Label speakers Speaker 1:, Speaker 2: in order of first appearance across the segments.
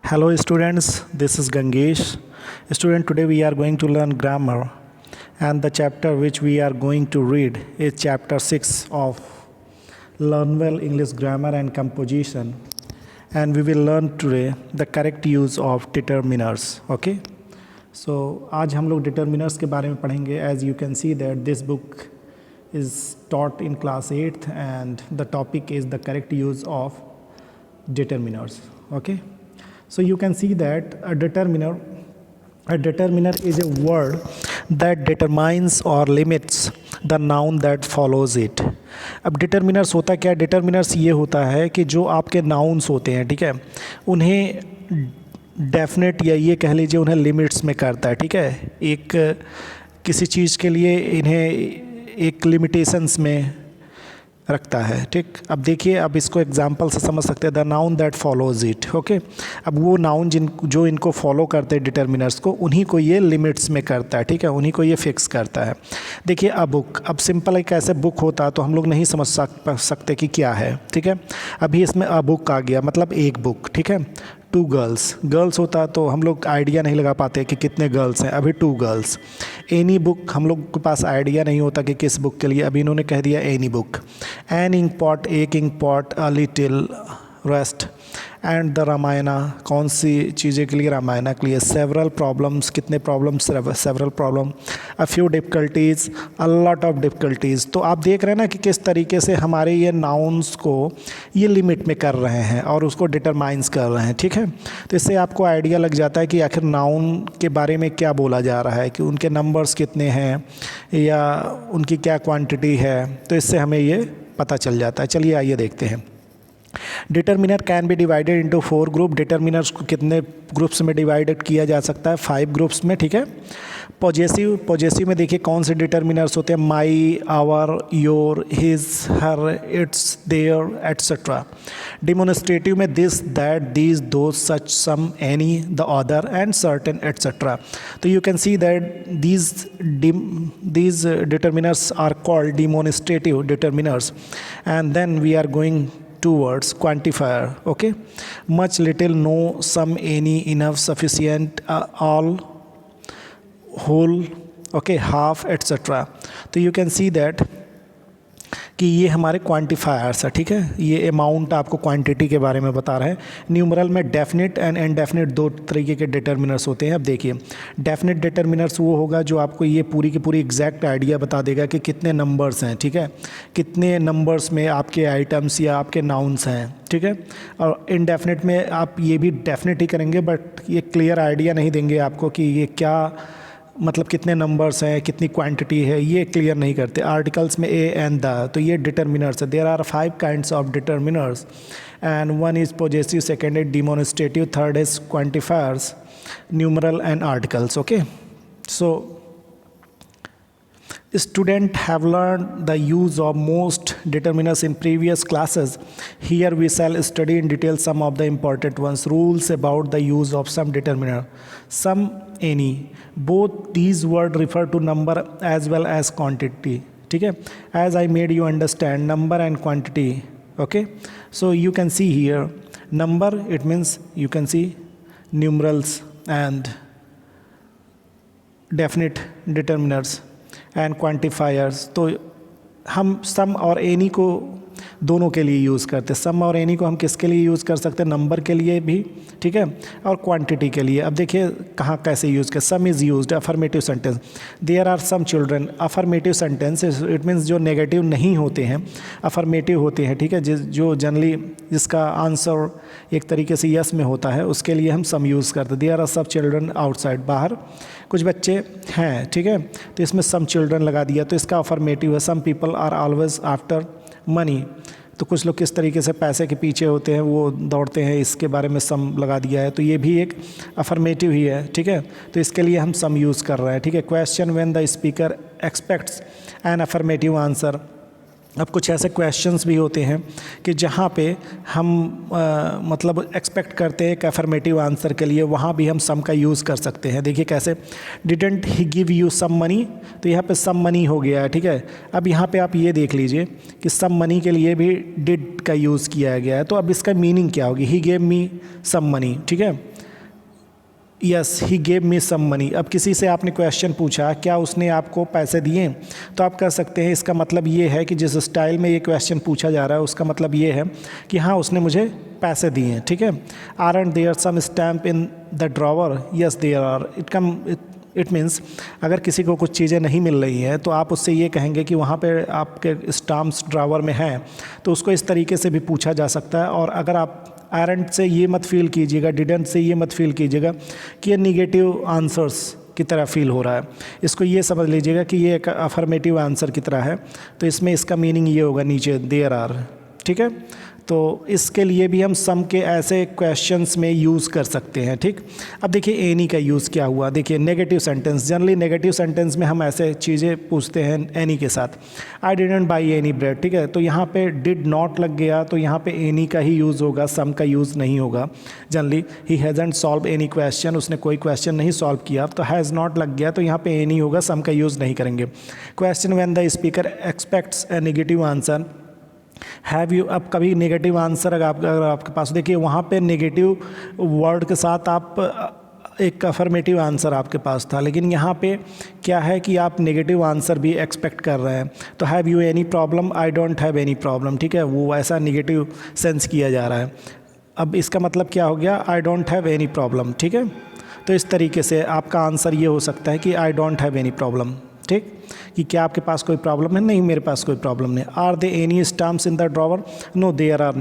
Speaker 1: Hello students, this is Gangesh. Student, today we are going to learn grammar and the chapter which we are going to read is chapter 6 of Learn Well English Grammar and Composition, and we will learn today the correct use of determiners. Okay, so आज हम लोग determiners के बारे में पढ़ेंगे. As you can see that this book is taught in class 8th and the topic is the correct use of determiners. Okay, so you can see that a determiner is a word that determines or limits the noun that follows it. अब determiners होता क्या है? determiners ये होता है कि जो आपके nouns होते हैं, ठीक है, उन्हें डेफिनेट या ये कह लीजिए उन्हें लिमिट्स में करता है. ठीक है, एक किसी चीज़ के लिए इन्हें एक लिमिटेशंस में रखता है. ठीक, अब देखिए, अब इसको एग्जांपल से समझ सकते हैं. The noun that follows it. Okay, अब वो नाउन जो इनको फॉलो करते हैं डिटर्मिनर्स को, उन्हीं को ये लिमिट्स में करता है. ठीक है, उन्हीं को ये फिक्स करता है. देखिए, अ बुक, अब सिंपल एक ऐसे बुक होता तो हम लोग नहीं समझ सकते कि क्या है. ठीक है, अभी इसमें अ बुक आ गया मतलब एक बुक. ठीक है, टू गर्ल्स होता तो हम लोग आइडिया नहीं लगा पाते कि कितने गर्ल्स हैं. अभी टू गर्ल्स. एनी बुक, हम लोग के पास आइडिया नहीं होता कि किस बुक के लिए. अभी इन्होंने कह दिया any book. An ink pot, एक ink pot, a little rest and the Ramayana, कौन सी चीज़ें के लिए? रामायणा के लिए. सेवरल प्रॉब्लम्स, कितने problems? Several problem. A few difficulties, a lot of difficulties. तो आप देख रहे हैं ना कि किस तरीके से हमारे ये नाउन्स को ये लिमिट में कर रहे हैं और उसको डिटरमाइंस कर रहे हैं. ठीक है, तो इससे आपको आइडिया लग जाता है कि आखिर नाउन के बारे में क्या बोला जा रहा है, कि उनके नंबर्स कितने हैं या उनकी क्या क्वान्टिटी है. तो इससे हमें ये पता चल जाता है. चलिए आइए देखते हैं. Determiner can be divided into 4 group. Determiners को कितने ग्रुप्स में डिवाइडेड किया जा सकता है? 5 ग्रुप्स में. ठीक है, पॉजेसिव में देखिए कौन से डिटर्मिनर्स होते हैं? My, our, your, his, her, its, their, etcetera. Demonstrative में this, that, these, those, such, some, any, the other and certain, etcetera. तो you can see that these determiners are called demonstrative determiners, and then we are going towards quantifier. Okay, much, little, no, some, any, enough, sufficient, all, whole, okay, half, etc. तो you can see that कि ये हमारे quantifiers है. ठीक है, ये amount आपको quantity के बारे में बता रहे हैं. न्यूमरल में डेफिनेट एंड इनडेफिनेट दो तरीके के डिटर्मिनर्स होते हैं. अब देखिए, डेफिनेट डिटर्मिनर्स वो होगा जो आपको ये पूरी की पूरी एग्जैक्ट आइडिया बता देगा कि कितने नंबर्स हैं. ठीक है, कितने नंबर्स में आपके आइटम्स या आपके नाउन्स हैं. ठीक है, और इनडेफिनेट में आप ये भी डेफिनेट ही करेंगे बट ये क्लियर आइडिया नहीं देंगे आपको कि ये क्या मतलब कितने नंबर्स हैं, कितनी क्वांटिटी है, ये क्लियर नहीं करते. आर्टिकल्स में ए एंड द, तो ये डिटर्मिनर्स है. There are 5 kinds of determiners and one is possessive, second is demonstrative, third is quantifiers, numeral and articles. Okay, so students have learned the use of most determiners in previous classes. Here we shall study in detail some of the important ones. Rules about the use of some determiner. Some, any. Both these words refer to number as well as quantity. ठीक है, as I made you understand number and quantity. Okay, so you can see here number, it means you can see numerals and definite determiners and quantifiers. तो हम सम और any को दोनों के लिए use करते हैं. सम और एनी को हम किसके लिए यूज़ कर सकते हैं? नंबर के लिए भी. ठीक है, और क्वांटिटी के लिए. अब देखिए कहाँ कैसे यूज़ कर. Some is used affirmative sentence. There are some children. Affirmative sentence it means जो नेगेटिव नहीं होते हैं, अफर्मेटिव होते हैं. ठीक है, जो जनरली जिसका आंसर एक तरीके से यस में होता है, उसके लिए हम सम यूज़ करते हैं. There are some children outside, बाहर कुछ बच्चे हैं. ठीक है, तो इसमें सम चिल्ड्रन लगा दिया तो इसका अफर्मेटिव है. Some people are always after money. तो कुछ लोग किस तरीके से पैसे के पीछे होते हैं, वो दौड़ते हैं, इसके बारे में सम लगा दिया है. तो ये भी एक अफर्मेटिव ही है. ठीक है, तो इसके लिए हम सम यूज़ कर रहे हैं. ठीक है, question when the speaker expects an affirmative answer. अब कुछ ऐसे क्वेश्चंस भी होते हैं कि जहाँ पे हम मतलब एक्सपेक्ट करते हैं एक अफर्मेटिव आंसर के लिए, वहाँ भी हम सम का यूज़ कर सकते हैं. देखिए कैसे. Didn't he give you some money, तो यहाँ पे सम मनी हो गया है. ठीक है, अब यहाँ पे आप ये देख लीजिए कि सम मनी के लिए भी डिड का यूज़ किया गया है. तो अब इसका मीनिंग क्या होगी? He gave me some money. ठीक है, yes he gave me some money. अब किसी से आपने क्वेश्चन पूछा क्या उसने आपको पैसे दिए, तो आप कह सकते हैं इसका मतलब ये है कि जिस स्टाइल में ये क्वेश्चन पूछा जा रहा है उसका मतलब ये है कि हाँ उसने मुझे पैसे दिए हैं, ठीक है। Aren't there some stamp in the drawer, yes there are. It means अगर किसी को कुछ चीज़ें नहीं मिल रही हैं तो आप उससे ये कहेंगे कि वहाँ पे आपके स्टाम्प्स ड्रावर में हैं, तो उसको इस तरीके से भी पूछा जा सकता है। और अगर आप आरंट से ये मत फील कीजिएगा, डिडंट से ये मत फील कीजिएगा कि ये निगेटिव आंसर्स की तरह फील हो रहा है। इसको ये समझ लीजिएगा कि ये एक अफर्मेटिव आंसर की तरह है, तो इसमें इसका मीनिंग ये होगा नीचे देयर आर, ठीक है। तो इसके लिए भी हम सम के ऐसे क्वेश्चंस में यूज़ कर सकते हैं, ठीक। अब देखिए एनी का यूज़ क्या हुआ, देखिए negative sentence, generally negative sentence में हम ऐसे चीज़ें पूछते हैं एनी के साथ। I didn't by any bread, ठीक है, तो यहाँ पे डिड नॉट लग गया तो यहाँ पे एनी का ही यूज़ होगा, सम का यूज़ नहीं होगा जनरली। ही हैज़ंट सॉल्व एनी क्वेश्चन, उसने कोई क्वेश्चन नहीं सॉल्व किया, तो हैज़ नॉट लग गया तो यहाँ पे एनी होगा, सम का यूज़ नहीं करेंगे। Question when the speaker aspects A negative answer, have you. अब कभी नेगेटिव आंसर अगर आपके पास, देखिए वहाँ पे नेगेटिव वर्ड के साथ आप एक अफर्मेटिव आंसर आपके पास था, लेकिन यहाँ पे क्या है कि आप नेगेटिव आंसर भी एक्सपेक्ट कर रहे हैं। तो have you any problem, I don't have any problem, ठीक है, वो ऐसा नेगेटिव सेंस किया जा रहा है। अब इसका मतलब क्या हो गया, I don't have any problem, ठीक है। तो इस तरीके से आपका आंसर ये हो सकता है कि I don't have any problem, ठीक, कि क्या आपके पास कोई प्रॉब्लम है, नहीं मेरे पास कोई प्रॉब्लम नहीं। Are they any stamps in the drawer, no there are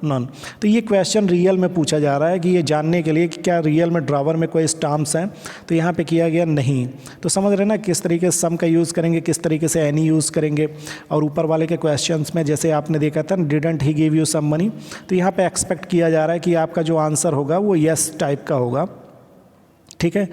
Speaker 1: none. तो ये क्वेश्चन रियल में पूछा जा रहा है कि ये जानने के लिए कि क्या रियल में ड्रॉवर में कोई स्टाम्प्स हैं, तो यहाँ पे किया गया नहीं। तो समझ रहे ना किस तरीके से सम का यूज़ करेंगे, किस तरीके से एनी यूज़ करेंगे। और ऊपर वाले के क्वेश्चंस में जैसे आपने देखा था didn't he give you some money, तो यहाँ पे एक्सपेक्ट किया जा रहा है कि आपका जो आंसर होगा वो येस टाइप का होगा, ठीक है।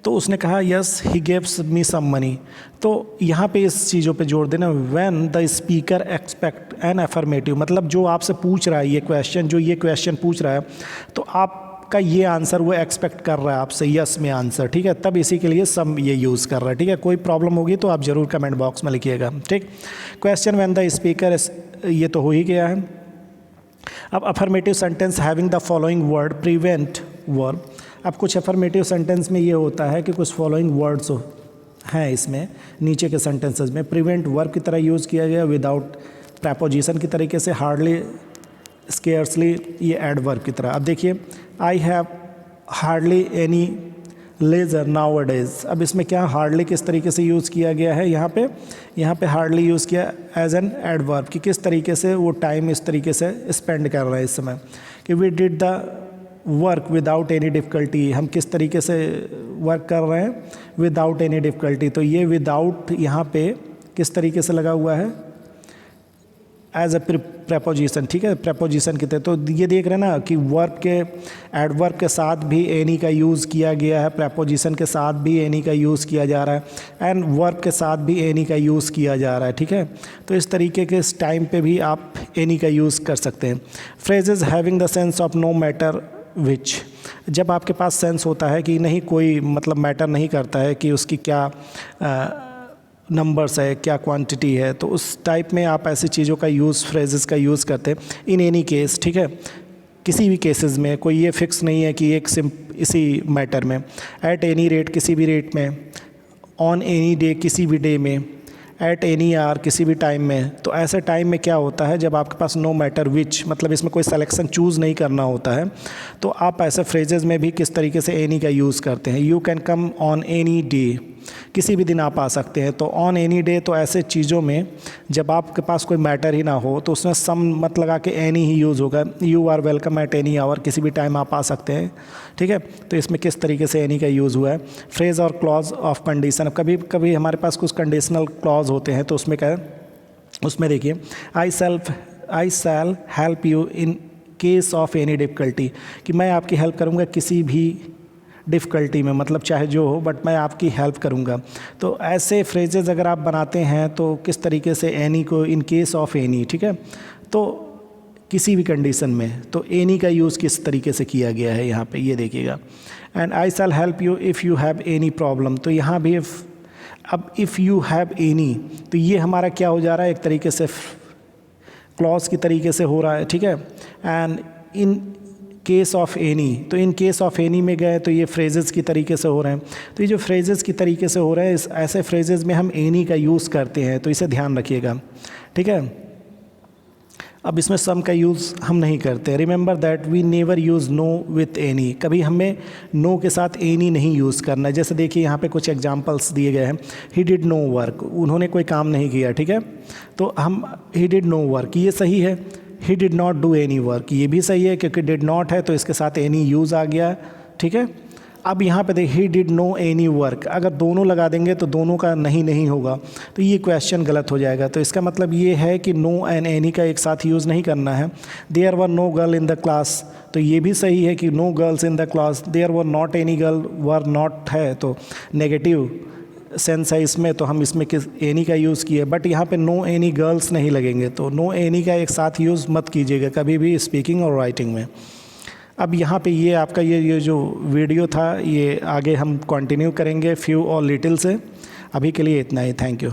Speaker 1: तो उसने कहा yes he gives me some money, तो यहाँ पे इस चीज़ों पे जोड़ देना। When the speaker expect an affirmative, मतलब जो आपसे पूछ रहा है ये क्वेश्चन, जो ये क्वेश्चन पूछ रहा है, तो आपका ये आंसर वो एक्सपेक्ट कर रहा है आपसे यस में आंसर, ठीक है, तब इसी के लिए सम ये यूज़ कर रहा है, ठीक है। कोई प्रॉब्लम होगी तो आप ज़रूर कमेंट बॉक्स में लिखिएगा, ठीक। क्वेश्चन व्हेन द स्पीकर, ये तो हो ही गया है। अब affirmative sentence having the following word prevent verb. अब कुछ अफर्मेटिव सेंटेंस में ये होता है कि कुछ फॉलोइंग वर्ड्स हैं इसमें नीचे के सेंटेंसेस में प्रिवेंट वर्ब की तरह यूज़ किया गया, विदाउट प्रपोजिशन की तरीके से, हार्डली, स्केयर्सली ये एडवर्ब की तरह। अब देखिए I have hardly any leisure nowadays. अब इसमें क्या हार्डली किस तरीके से यूज़ किया गया है, यहाँ पे हार्डली यूज़ किया एज एन एडवर्ब कि किस तरीके से वो टाइम इस तरीके से स्पेंड कर रहे हैं इस समय, कि we did the work without any difficulty, हम किस तरीके से वर्क कर रहे हैं विदाउट एनी डिफ़िकल्टी। तो ये विदाउट यहाँ पे किस तरीके से लगा हुआ है, एज ए प्रेपोजिशन, ठीक है, प्रेपोजिशन की तरह। तो ये देख रहे हैं ना कि वर्ब के एडवर्ब के साथ भी एनी का यूज़ किया गया है, प्रेपोजिशन के साथ भी एनी का यूज़ किया जा रहा है, एंड वर्ब के साथ भी एनी का यूज़ किया जा रहा है, ठीक है। तो इस तरीके के इस टाइम पे भी आप एनी का यूज़ कर सकते हैं। Phrases having the sense of no matter which, जब आपके पास सेंस होता है कि नहीं कोई मतलब मैटर नहीं करता है कि उसकी क्या नंबर्स है, क्या क्वांटिटी है, तो उस टाइप में आप ऐसी चीज़ों का यूज़, फ्रेजेस का यूज़ करते हैं। इन एनी केस, ठीक है, किसी भी केसेस में, कोई ये फिक्स नहीं है कि एक इसी मैटर में। एट एनी रेट, किसी भी रेट में। ऑन एनी डे, किसी भी डे में। एट एनी आवर, किसी भी टाइम में। तो ऐसे टाइम में क्या होता है जब आपके पास नो मैटर विच, मतलब इसमें कोई सिलेक्शन चूज़ नहीं करना होता है, तो आप ऐसे फ्रेजेस में भी किस तरीके से एनी का यूज़ करते हैं। You can come on any day, किसी भी दिन आप आ सकते हैं। तो ऑन एनी डे, तो ऐसे चीज़ों में जब आपके पास कोई मैटर ही ना हो तो उसमें सम मत लगा के एनी ही यूज़ होगा। You are welcome at any hour, किसी भी टाइम आप आ सकते हैं, ठीक है। तो इसमें किस तरीके से एनी का यूज़ हुआ है। फ्रेज और क्लॉज ऑफ कंडीशन, कभी कभी हमारे पास कुछ कंडीशनल क्लॉज होते हैं, तो उसमें क्या है, उसमें देखिए I shall help you in case of any difficulty, कि मैं आपकी हेल्प करूँगा किसी भी डिफ़िकल्टी में, मतलब चाहे जो हो, बट मैं आपकी हेल्प करूँगा। तो ऐसे फ्रेजेस अगर आप बनाते हैं तो किस तरीके से एनी को, इन केस ऑफ एनी, ठीक है, तो किसी भी कंडीशन में, तो एनी का यूज़ किस तरीके से किया गया है यहाँ पे, ये देखिएगा। And I shall help you if you have any problem, तो यहाँ भी अब इफ़ यू हैव एनी, तो ये हमारा क्या हो जा रहा है, एक तरीके से क्लॉज की तरीके से हो रहा है, ठीक है। And in case of any, तो इन केस ऑफ एनी में गए तो ये फ्रेजेस की तरीके से हो रहे हैं। तो ये जो फ्रेजेस की तरीके से हो रहे हैं, इस ऐसे फ्रेजेस में हम एनी का यूज़ करते हैं, तो इसे ध्यान रखिएगा, ठीक है। अब इसमें सम का यूज़ हम नहीं करते। Remember that we never use no with any, कभी हमें नो के साथ एनी नहीं यूज़ करना है। जैसे देखिए यहाँ पे कुछ एग्जांपल्स दिए गए हैं। ही डिड नो वर्क, उन्होंने कोई काम नहीं किया, ठीक है, तो हम ही डिड नो वर्क, ये सही है। He did not do any work, ये भी सही है, क्योंकि डिड नॉट है तो इसके साथ एनी यूज़ आ गया, ठीक है। अब यहाँ पे देख, he did no any work, अगर दोनों लगा देंगे तो दोनों का नहीं होगा, तो ये क्वेश्चन गलत हो जाएगा। तो इसका मतलब ये है कि नो एंड एनी का एक साथ यूज़ नहीं करना है। There were no girl in the class, तो ये भी सही है कि no girls in the class. There were not any girl, were not है तो नेगेटिव सेंस है इसमें, तो हम इसमें किस एनी का यूज़ किए, बट यहाँ पे नो एनी गर्ल्स नहीं लगेंगे, तो नो एनी का एक साथ यूज़ मत कीजिएगा कभी भी स्पीकिंग और राइटिंग में। अब यहाँ पे ये आपका ये जो वीडियो था, ये आगे हम कंटिन्यू करेंगे फ्यू और लिटिल से। अभी के लिए इतना ही, थैंक यू।